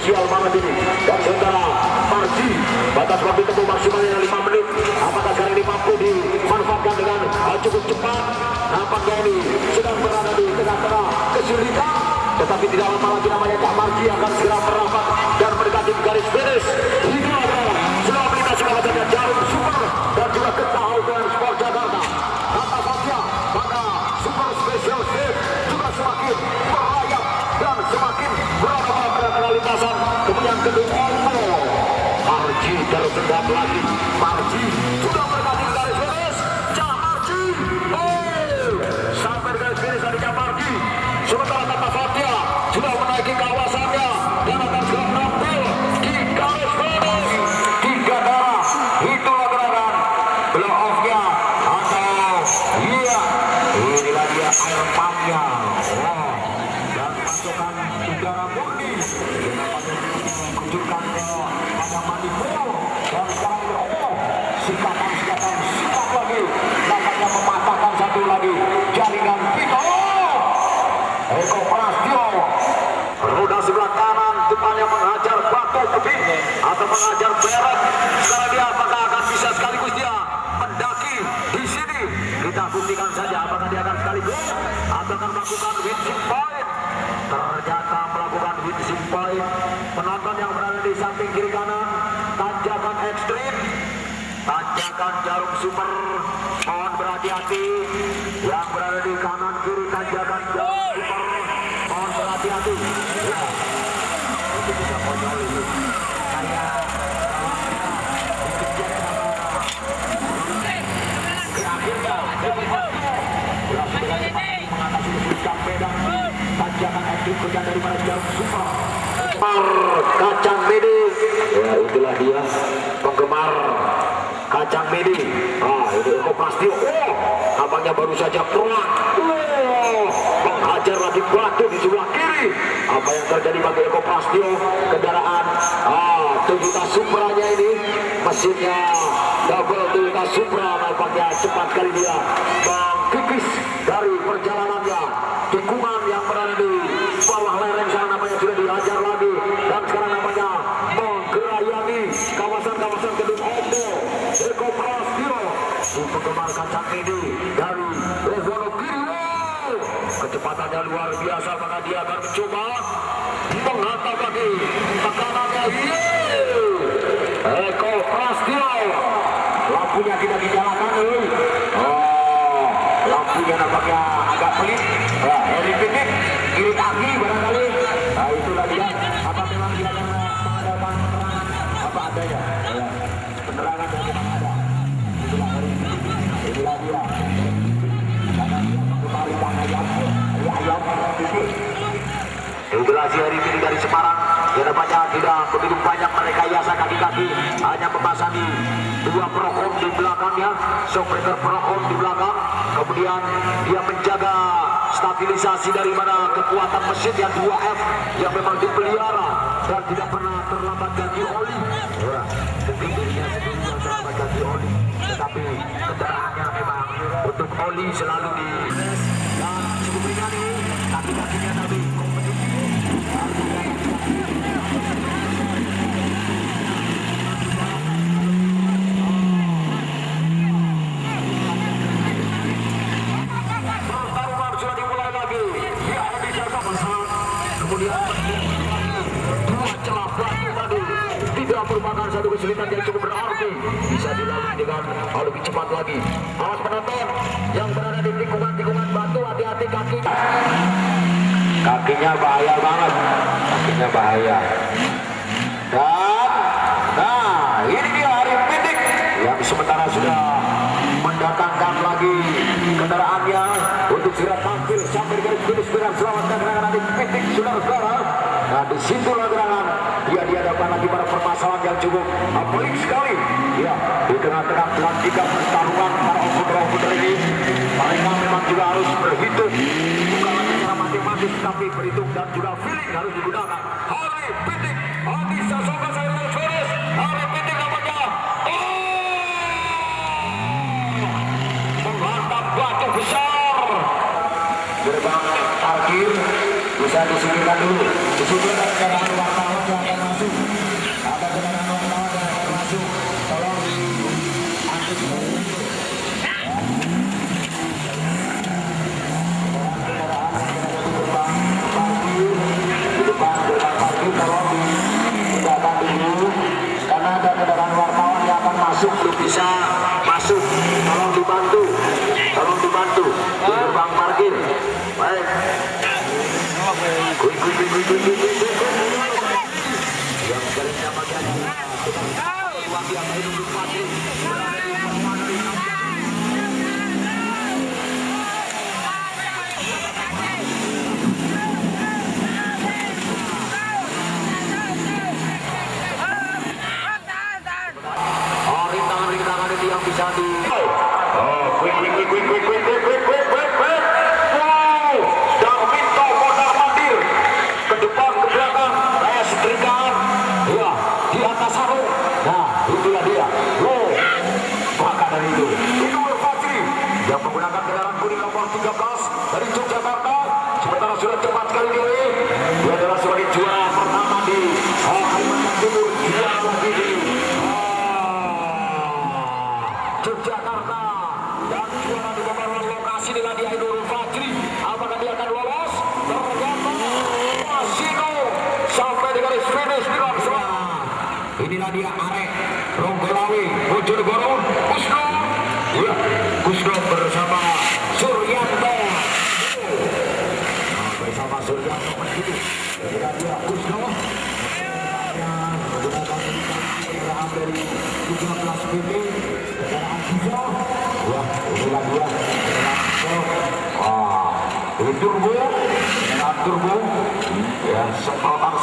krusial banget ini. Dan saudara Marji, batas waktu tempuh maksimalnya 5 menit. Apakah kali ini mampu dimanfaatkan dengan cukup cepat? Nampaknya ini sedang berada di tengah-tengah kesulitan, tetapi tidak lama lagi namanya Kak Marji akan segera merapat dan mendekati garis finish. Inilah adalah setelah melintasi kawasannya Jarum Super dan juga Getah Outdoor Sport Jakarta. Kata saja, maka Super Special Shift juga semakin merayap dan semakin berada pada tengah lintasan. Kemudian kedua Marji tersendat lagi. Marji sudah mendekati garis finish. Cak Marji, sampai garis finish dari Cak Marji. Sementara Tata Fatia sudah menaiki kawasannya dan akan segera menampil di garis finish. 3 darah, itulah gerakan blow off-nya atau iya, inilah dia air pumpnya. Dan pasukan udara murni kunjungkan pada manipul dan sekarang sikatan sikat lagi, nampaknya mematahkan satu lagi jaringan Vito Eko Prastio. Roda sebelah kanan depannya menghajar batu tebing atau menghajar beret. Sekarang dia apakah akan bisa sekaligus dia mendaki di sini? Kita buktikan saja apakah dia akan sekaligus atau akan melakukan wincing point. Ternyata melakukan wincing point. Penonton yang berada di samping kiri kanan, tanjakan ekstrim, tanjakan Jarum Super, mohon berhati-hati. Yang berada di kanan kiri tanjakan Jarum Super, mohon berhati-hati. Ya, itu bisa konyol ini. Saya akhirnya mengatasi kesulitan medan tanjakan ekstrim kerja daripada Jarum Super. Kacang Mede, ya itulah dia penggemar Kacang Mede. Ini Eko Prastio, abangnya baru saja keluar, menghajar lagi batu di sebelah kiri. Apa yang terjadi bagi Eko Prastio? Kendaraan Toyota Supra-nya ini, mesinnya double Toyota Supra, nampaknya cepat sekali dia mengkikis dari perjalanannya. Tikungan yang berada di bawah lereng sana namanya sudah dihajar lagi, dan sekarang namanya menggerayangi kawasan-kawasan gedung Ondo. Eko Prastio, penggemar Kacang Mede dari Wonogiri, kecepatannya luar biasa, maka dia akan mencoba menghantam lagi tekanannya. Eko Prastio, lampunya tidak dinyalakan. Lampunya nampaknya agak pelit. Heri Pitik kiri kaki barangkali. Itulah dia. Apa memang dia akan mengadakan penerangan apa adanya? Penerangan yang memang ada. Itulah Heri Pitik. Inilah dia. Karena dia mengembalikan ayam Pitik. Itulah si Heri Pitik dari Semarang. Yang nampaknya tidak begitu banyak merekayasa kaki-kaki, hanya memasang dua prokom di belakangnya, shockbreaker prokom di belakang. Kemudian dia menjaga stabilisasi dari mana kekuatan mesin yang 2F yang memang dipelihara dan tidak pernah terlambat ganti oli. Mungkin dirinya sendiri yang terlambat ganti oli, tetapi kendaraannya memang untuk oli selalu di dan cukup ringan ini, kaki-kakinya tapi kompetitif. Kemudian dua celah batu tadi tidak merupakan satu kesulitan yang cukup berarti, bisa dilalui dengan lebih cepat lagi. Awas penonton yang berada di tikungan-tikungan batu, hati-hati kakinya. Kakinya bahaya banget, kakinya bahaya. Dan ini dia Heri Pitik yang sementara sudah mendatangkan lagi kendaraannya untuk segera tampil sampai di garis finish dengan selamatkan gerangan Heri Pitik, saudara-saudara. Nah, disitulah gerangan dia dihadapkan lagi pada permasalahan yang cukup pelik sekali. Ya, di tengah-tengah pelantikan pertarungan para off-roader ini, mereka memang juga harus berhitung, bukan hanya secara matematis, tapi berhitung dan juga feeling harus digunakan. Heri Pitik, bisa sobat saya dari finish. Heri Pitik namanya menghantam batu besar. Gerbang parkir bisa disingkirkan dulu. Disingkirkan kendaraan wartawan yang akan masuk. Ada kendaraan wartawan yang akan masuk. Tolong diangkut dulu. Di depan gerbang parkir tolong dipindahkan dulu karena ada kendaraan wartawan yang akan masuk belum bisa masuk. Tolong dibantu di gerbang parkir. Baik. Yang selanjutnya bagian yang hidup mati. Rintangan itu yang bisa di quick. Wow, Darminto modal mandir ke depan ke belakang, kayak setrikaan. Ya, di atas sarung. Nah, itulah dia. Wow, maka dari itu Fajri yang menggunakan kendaraan kuning nomor 13 dari Yogyakarta. Sementara sudah cepat sekali dia. Dia adalah sebagai juara pertama di Kalimantan Timur, juara lagi di Yogyakarta, dan juara di beberapa lokasi dengan di Aidurul Fajri. Apakah dia akan lolos? Ternyata Masino sampai di garis finish dengan selamat. Inilah dia Arek Ronggolawe Bojonegoro Kusno. Ya, Kusno bersama Suryanto. Bersama Suryanto menuju. Inilah dia Kusno. Menggunakan kendaraan dari 13 PT. Wah, inilah dia ini turbo ya,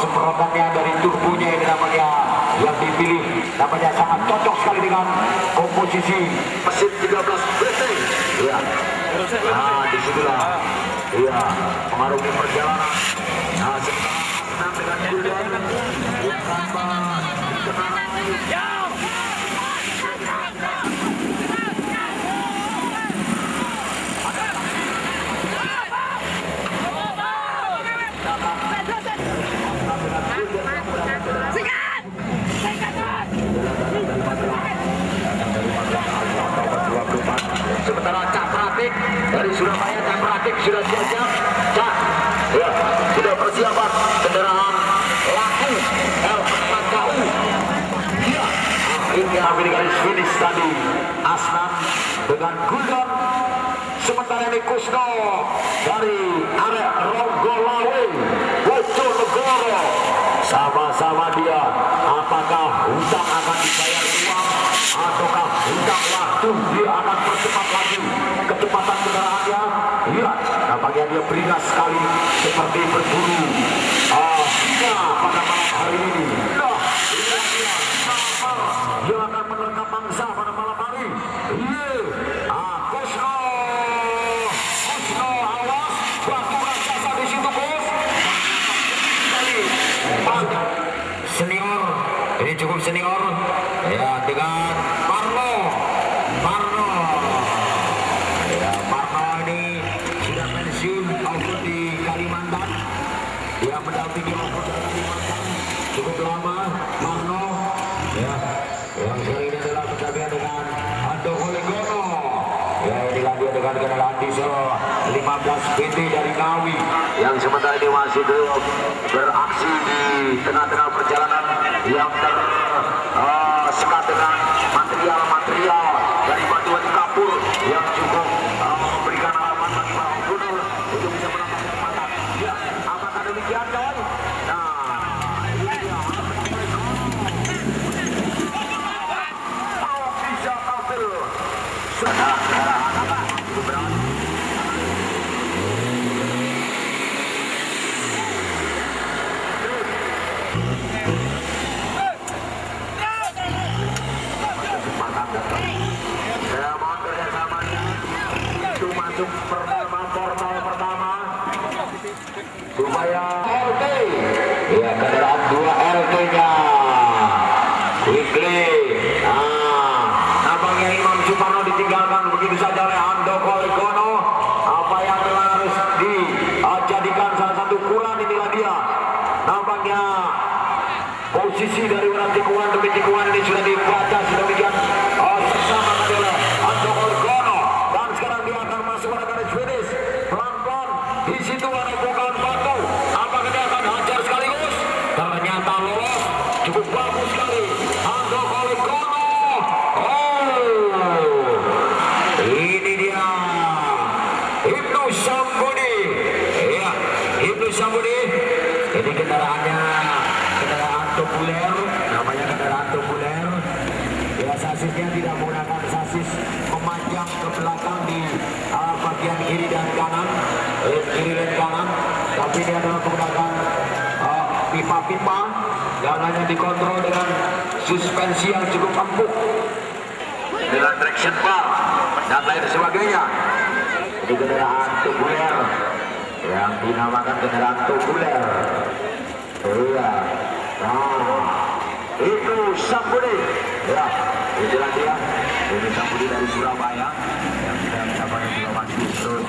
semprotannya dari turbonya ini namanya yang dipilih, namanya sangat cocok sekali dengan komposisi mesin 13 BT ya. Nah, disitulah ya mengarungi perjalanan. Nah, sekarang dengan Julian tanpa sementara Cak Pratik dari Surabaya, Cak Pratik sudah siap. Cak, ya, sudah persiapan kendaraan laku L4KU. Ya, akhirnya sampai di garis finish tadi Asnan dengan Guldon. Sementara ini Kusno dari Arek Ronggolawe Bojonegoro. Sama-sama dia, apakah hutang akan dibayar uang ataukah hutang waktu? Dia akan percepat lagi kecepatan kendaraannya. Iya, nampaknya dia beringas sekali seperti berburu singa pada malam hari ini. Nah, inilah dia yang akan menerkam mangsa pada malam hari. Iya, Kusno, awas, batu raksasa di situ bos. Senior, ini cukup senior ya, dengan Parno ya. Parno ini sudah pensiun Alfred di Kalimantan, dia mendampingi Alfred di Kalimantan cukup lama. Parno ya, yang sekarang ini adalah pendampingan dengan Ando Olegono ya. Inilah dia dengan kendaraan diesel 15 BT dari Ngawi yang sementara ini masih beraksi di tengah-tengah perjalanan yang tersekat dengan material dari batuan kapur yang cukup memberikan harapan bagi para gubernur untuk bisa menambah kecepatan. Ya, apakah demikian kawan? Nah, ini dia bisa tampil sudah pertama supaya LT ya, kendaraan 2 LT nya Quickly. Nampaknya Imam Suparno ditinggalkan begitu saja oleh Ando Olegono. Apa yang harus dijadikan salah satu ukuran Di situ ada bongkahan batu. Apakah dia akan hajar sekaligus? Ternyata lolos. Cukup bagus sekali. Ando Kolikono. Oh, ini dia Ibnu Sambudi. Ya, Ibnu Sambudi. Ini kendaraannya kendaraan tubuler, namanya kendaraan tubuler. Ya, sasisnya tidak menggunakan sasis memanjang ke belakang di bagian kiri dan kanan, kiri dan kanan, tapi dia adalah menggunakan pipa-pipa yang hanya dikontrol dengan suspensi yang cukup empuk dengan traction bar dan lain sebagainya. Ini kendaraan tubuler yang dinamakan kendaraan tubuler. Iya, nah itu Sambudi. Ya, itulah dia. Ini Sambudi dari Surabaya yang sudah mencapai juga masih terus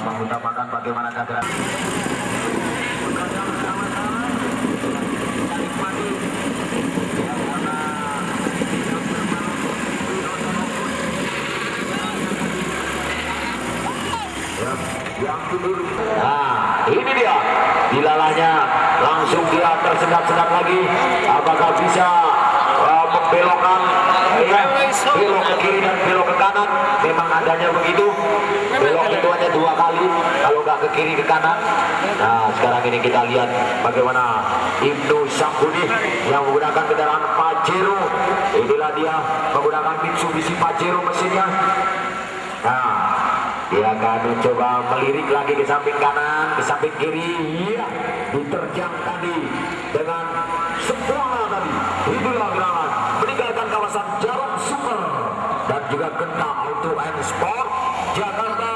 mengutamakan bagaimana kendaraan. Nah, ini dia dilalahnya, langsung dia tersendat-sendat lagi. Apakah bisa membelokkan belok ke kiri dan belok ke kanan? Memang adanya begitu, belok itu hanya 2 kali, kalau nggak ke kiri ke kanan. Nah, sekarang ini kita lihat bagaimana Ibnu Sambudi yang menggunakan kendaraan Pajero. Inilah dia menggunakan Mitsubishi Pajero mesinnya. Nah, dia akan mencoba melirik lagi ke samping kanan, ke samping kiri. Iya, diterjang tadi dengan sempurna tadi. Itulah gerangan meninggalkan kawasan Jalan Super dan juga Genta Auto and Sport Jakarta.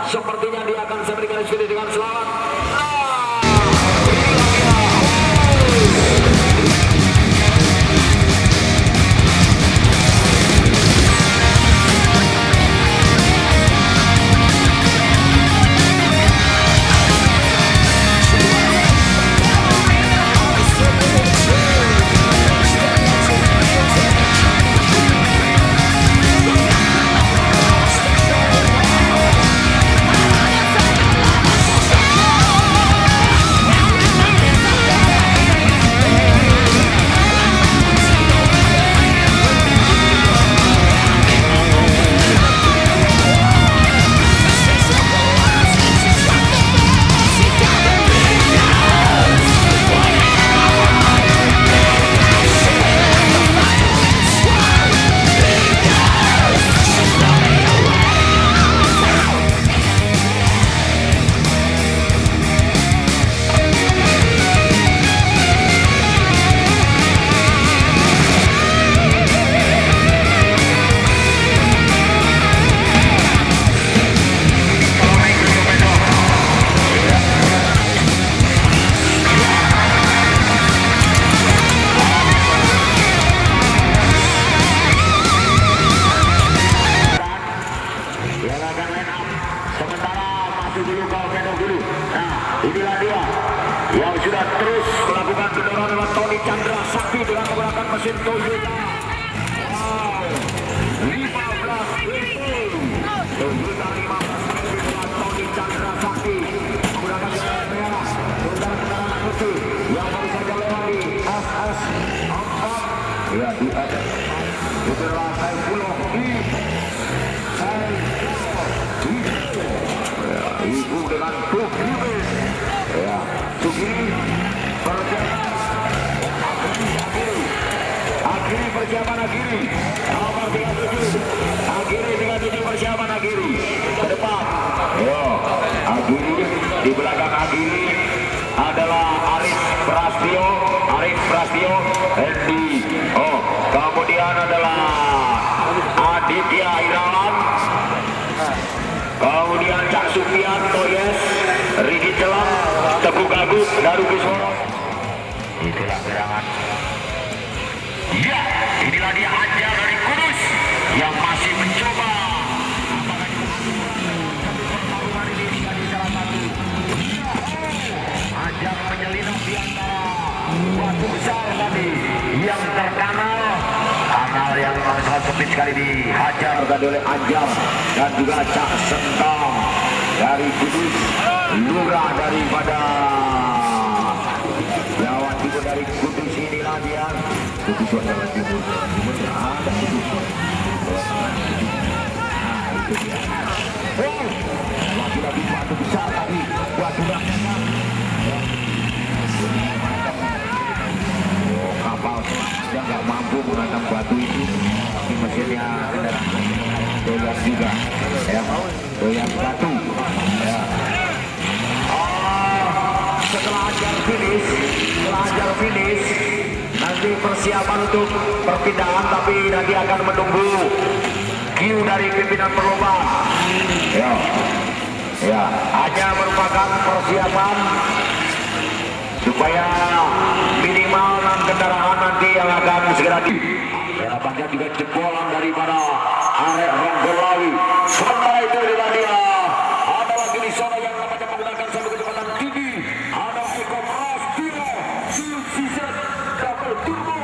Sepertinya dia akan bisa berikan sekali dengan selamat. Inilah dia yang sudah terus melakukan kendaraan lewat Tony Chandra Sakti dengan menggunakan mesin Toyota. Wow, 15 Toyota 15 Tony Chandra Sakti menggunakan kendaraan merah, kendaraan putih yang baru saja lewat di SS 4. Ya, di SS itulah Saifullah Ibu dengan Tukiri. Ya, Tukiri persiapan akhiri persiapan akhiri nomor 37 akhiri dengan titik persiapan akhiri ke depan. Yo, akhiri di belakang akhiri adalah Arif Prastio Hendy. Oh, kemudian adalah Aditya Irawan. Kemudian Cak Supian, Toyes, Rigi Celang, Teguh Gagut, Daru Kusworo. Itulah gerangan. Ya, inilah dia Anjar dari Kudus yang masih mencoba. Apakah pertarungan ini menjadi salah satu? Anjar menyelinap di antara batu besar tadi yang terkanal. Kanal yang sangat sempit sekali dihajar oleh Anjar dan juga Cak Sentang dari Kudus. lurah daripada Jawa Timur dari Kudus. Inilah dia Kudus Jawa Timur. Ada Kudus. Nah itu dia. Lagi-lagi batu besar tadi buat durangnya. Kapal yang nggak mampu menghantam batu itu, tapi mesinnya kendaraan doyan juga, ya, doyan batu, ya. Setelah ajar finish, nanti persiapan untuk perpindahan, tapi nanti akan menunggu cue dari pimpinan perlombaan. Ya, hanya merupakan persiapan supaya minimal 6 kendaraan nanti yang akan segera di. Harapannya juga jebolan daripada Arek Ronggolawi. Sementara itu adalah dia. Ada lagi di sana yang namanya menggunakan satu kecepatan tinggi. Ada Eko Prastio, CZ Double Turbo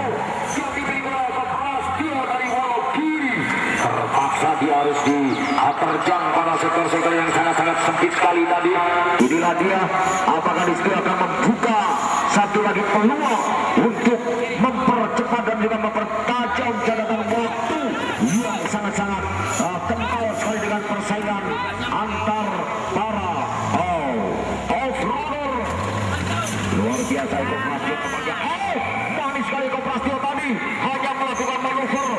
yang dimiliki oleh Eko Prastio dari Wolo Kiri. Terpaksa dia harus diterjang pada sektor-sektor yang sangat-sangat sempit sekali tadi. Inilah dia. Apakah di situ akan membuka satu lagi peluang untuk mempercepat dan juga mempertajam catatan waktu yang sangat-sangat kental sekali dengan persaingan antar para off-roader. Luar biasa Eko Prastio tampaknya. Manis sekali Eko Prastio tadi hanya melakukan manuver.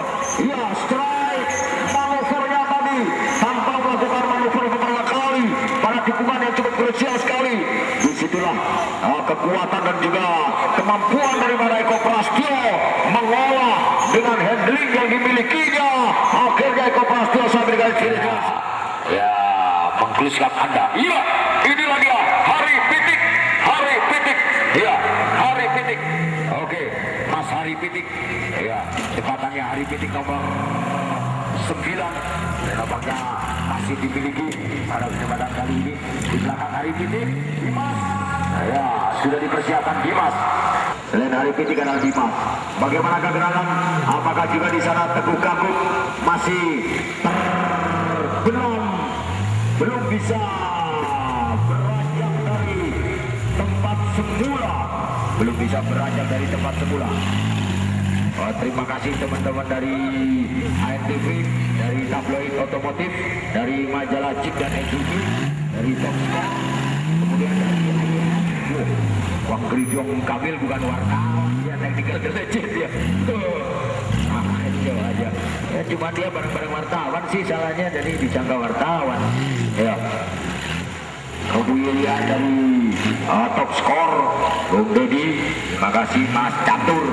Ya, strike manuvernya tadi tanpa melakukan manuver beberapa kali pada tikungan yang cukup krusial sekali. Disitulah kekuatan dan juga kemampuan daripada Eko Prastio mengolah dengan handling yang dimilikinya. Akhirnya Eko Prastio sampai garis finish. Ya, menggeliskan Anda. Iya, inilah dia Hari Pitik. Ya, Hari Pitik. Oke, Mas Hari Pitik. Ya, cepatannya Hari Pitik nomor 9. Dan apakah masih dimiliki pada kesempatan kali ini di belakang Hari Pitik Dimas. Ya, sudah dipersiapkan Dimas. Selain Hari Pitik adalah Dimas. Bagaimana gerangan? Apakah juga di sana Teguh Gambut masih belum bisa beranjak dari tempat semula? Belum bisa beranjak dari tempat semula. Terima kasih teman-teman dari ANTV, dari tabloid otomotif, dari majalah Cik dan SUV, dari Toxcom, kemudian dari Wang Grijong Kamil bukan wartawan, dia technical legend dia. Aja aja. Ya cuma dia bareng-bareng wartawan sih salahnya, jadi disangka wartawan. Ya. Kemudian dari top skor Bung Dedi, terima kasih Mas Catur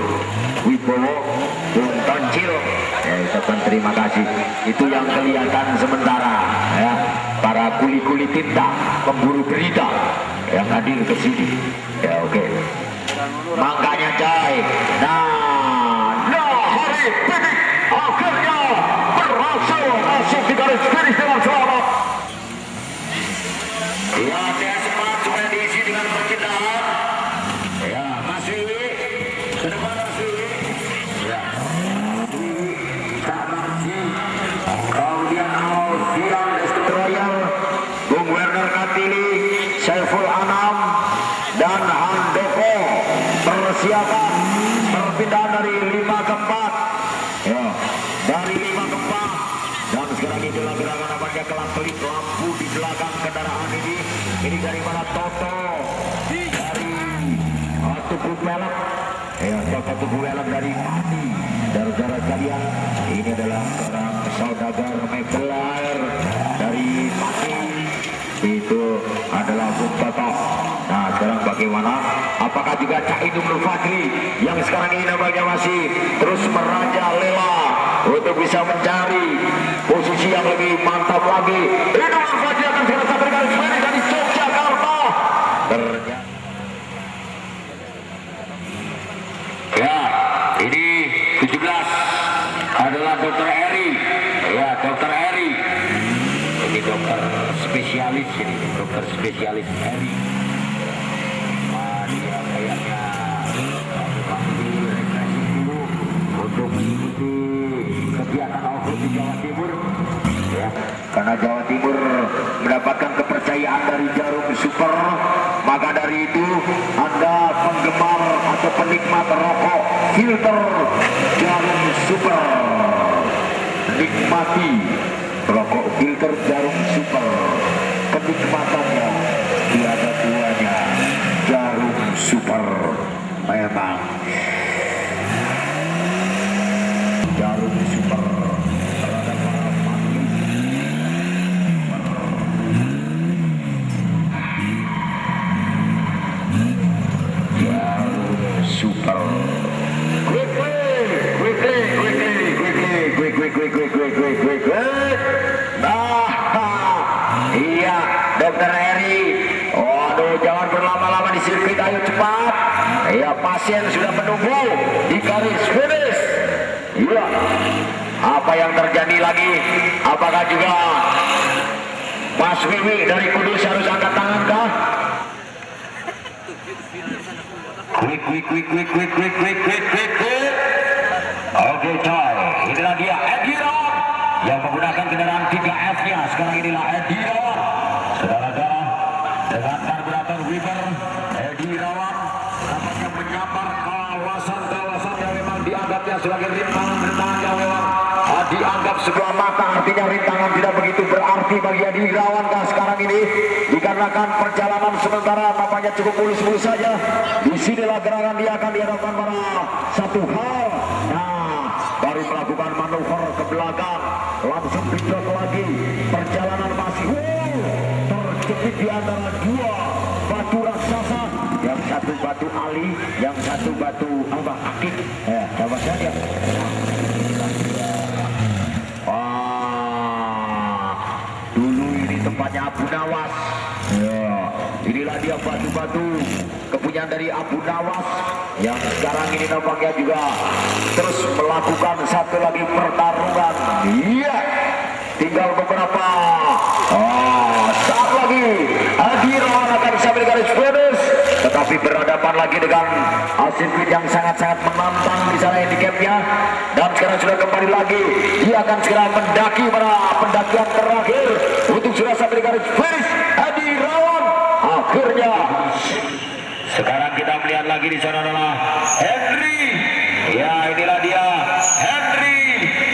Wibowo, Bung Toncil, ya ucapkan terima kasih. Itu yang kelihatan sementara, ya, para kuli-kuli tinta, pemburu berita yang hadir ke sini. Ya oke. Makanya coy. Nah Hari Pitik akhirnya berhasil masuk di garis finish dengan selamat. Ya, saya sempat supaya diisi dengan perpindahan. Ya, masih ke depan masih. Ya, kemudian Alfian Destroyer, Bung Werner Katili, Saiful Anam, dan Handoko persiapan perpindahan dari 5 ke 4. Ya, dari 5 ke 4. Dan sekarang itulah gerakan namanya kelap-kelip lampu di belakang kendaraan ini. Ini dari mana Toto dari Tubuh Melek. Ya, Toto Tubuh Melek dari Pati. Saudara sekalian, ini adalah seorang saudagar Mebelair dari Pati. Itu adalah Bung Toto. Nah, sekarang bagaimana? Apakah juga Cak Idum Nur Fadli yang sekarang ini namanya masih terus merajalela untuk bisa mencari posisi yang lebih mantap lagi? Idum Nur Fadli akan segera sampai garis finish dari Yogyakarta. Ya, ini 17 adalah Dr. Eri. Ya, Dr. Eri. Ini dokter spesialis ini, dokter spesialis Eri. Dia kayaknya rekreasi dulu untuk mengikuti kegiatan off-road di Jawa Timur, ya, karena Jawa Timur mendapatkan kepercayaan dari Jarum Super hari itu Anda penggemar atau penikmat rokok filter Jarum Super, nikmati rokok filter Jarum Super, kenikmatannya tiada duanya. Jarum Super memang Jarum Super terhadap para pagi. Jarum Super quick. Nah, iya Dokter Heri. Waduh, jangan berlama-lama di sirkuit, ayo cepat. Ya, pasien sudah menunggu di garis finish. Iya. Apa yang terjadi lagi? Apakah juga Mas Wiwi dari Kudus harus angkat tangan kah? Quick. Oke, coy. Inilah dia Edi Rawan yang menggunakan kendaraan 3F-nya. Sekarang inilah Edi Rawan. Saudara-saudara, dengan karburator Weaver, Edi Rawan nampaknya menyambar kawasan-kawasan yang memang dianggapnya sebagai rintangan-rintangan yang memang dianggap sebuah mata. Artinya rintangan tidak begitu berarti bagi Edi Rawan sekarang ini, dikarenakan perjalanan sementara nampaknya cukup mulus-mulus saja. Disinilah gerakan dia akan dihadapkan pada satu hal. Baru melakukan manuver ke belakang, langsung pijak lagi. Perjalanan masih terjepit di antara dua batu raksasa, yang satu batu Ali, yang satu batu akik. Ya, coba saja. Dulu ini tempatnya Abu Nawas. Ya, inilah dia batu-batu kepunyaan dari Abu Nawas yang sekarang ini nampaknya juga terus melakukan satu lagi pertarungan. Iya, tinggal beberapa saat lagi Edi Rawan akan sampai garis finish, tetapi berhadapan lagi dengan sirkuit yang sangat-sangat menantang di sana handicapnya. Dan sekarang sudah kembali lagi, dia akan segera mendaki pada pendakian terakhir untuk sudah sampai garis finish. Edi Rawan akhirnya. Sekarang kita melihat lagi di sana adalah Henry. Ya, inilah dia Henry,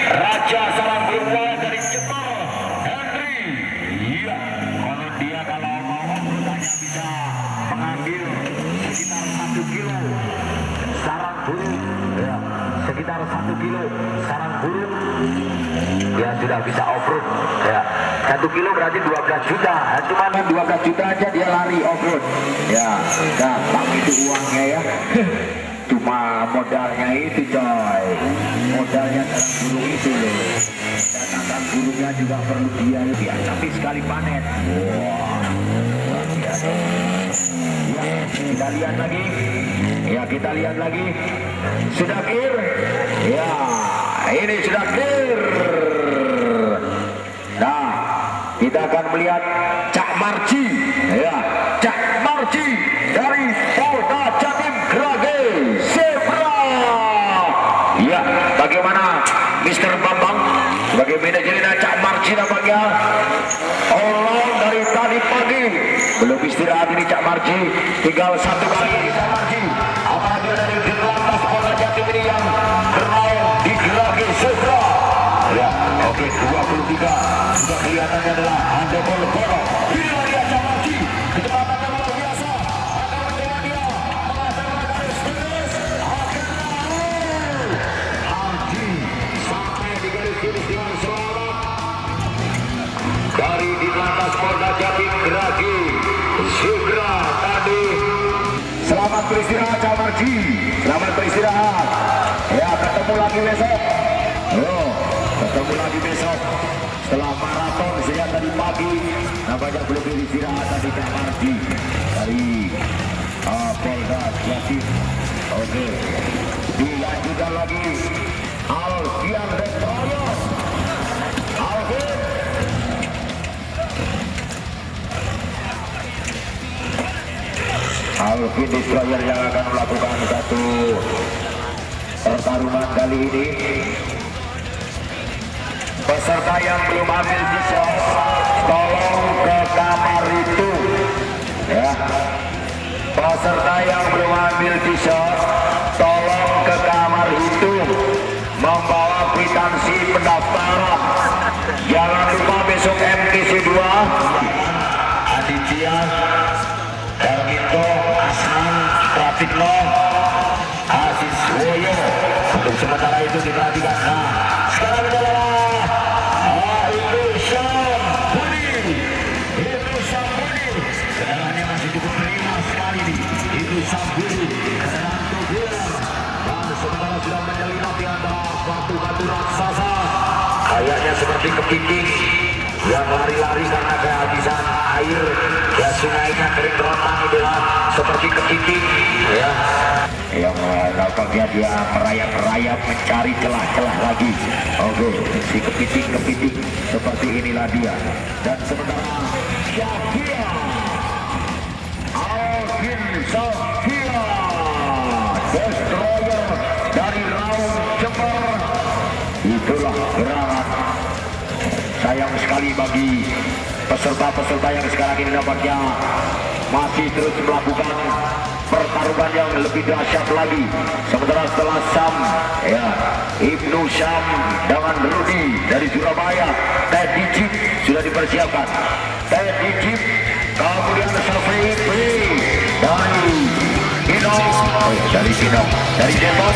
Raja Sarangburung dari Jepang. Henry. Iya, kalau mau hanya bisa mengambil sekitar 1 kilo sarang burung. Ya, sekitar 1 kilo sarang burung. Ya, sudah bisa off-road. Ya, 1 kilo berarti 12 juta. Cuma 12 juta aja dia lari off-road. Ya, gampang itu uangnya ya. Cuma modalnya itu, coy. Modalnya sarang burung itu loh. Dan sarang burungnya juga perlu biaya. Ya, tapi sekali panen. Wah, luar biasa. Ya, kita lihat lagi. Ya, kita lihat lagi. Sudah clear. Ya, ini sudah clear. Nah, kita akan melihat Cak Marji. Ya, Cak Marji dari Polda Jatim Grage Zebra. Ya, bagaimana Mr. Bambang sebagai manajernya Cak Marji nampaknya all dari tadi pagi belum istirahat ini Cak Marji. Tinggal satu kali Cak Marji. Apalagi dari Dirlantas Polda Jatim ini yang bermain di Grage Zebra. Ya, oke, 23 sudah kelihatannya adalah Handebol Bono. Inilah dia Cak Marji, kecepatan yang luar biasa akan menjadi dia melaksanakan garis finish. Akhirnya Marji sampai di garis finish dengan selamat dari Dirlantas Polda Jatim Grage Zebra tadi. Selamat beristirahat Cak Marji, selamat beristirahat. Ya, ketemu lagi besok. Ketemu lagi besok setelah maraton sejak tadi pagi. Nampaknya belum beristirahat tadi Cak Marji dari Polda Jatim. Oke, dilanjutkan lagi Alfian Destroyer. Alfian. Alfian Destroyer yang akan melakukan satu pertarungan kali ini. Peserta yang belum ambil visa tolong ke kamar itu ya. peserta yang belum ambil t-shirt, tolong ke kamar itu membawa kwitansi pendaftaran. Jangan lupa besok MTC 2 Aditya, Darmito, Asman, Pratikno, Aziz Woyo. Untuk sementara itu diperhatikan. Nah, sekarang adalah Indonesia Budi. Kendaranya masih cukup prima sekali nih. Indonesia Budi, kendaraan Toguler. Dan sementara sudah menyelinap di antara batu-batu raksasa. Kayaknya seperti kepiting yang lari-lari karena kehabisan air. Ya, sungainya kering kerontang itulah seperti kepiting ya. Yang nampaknya dia merayap-rayap mencari celah-celah lagi. Oke, si kepiting seperti inilah dia. Dan sementara Sofia, Alvin Sofia, destroyer dari Raung Jember. Itulah gerangan. Sayang sekali bagi peserta-peserta yang sekarang ini nampaknya masih terus melakukan pertarungan yang lebih dahsyat lagi. Sementara setelah Sam, ya, Ibnu Syam dengan Rudi dari Surabaya, Teddy Jeep sudah dipersiapkan. Teddy Jeep, kemudian Safri dari Kino, dari Depok.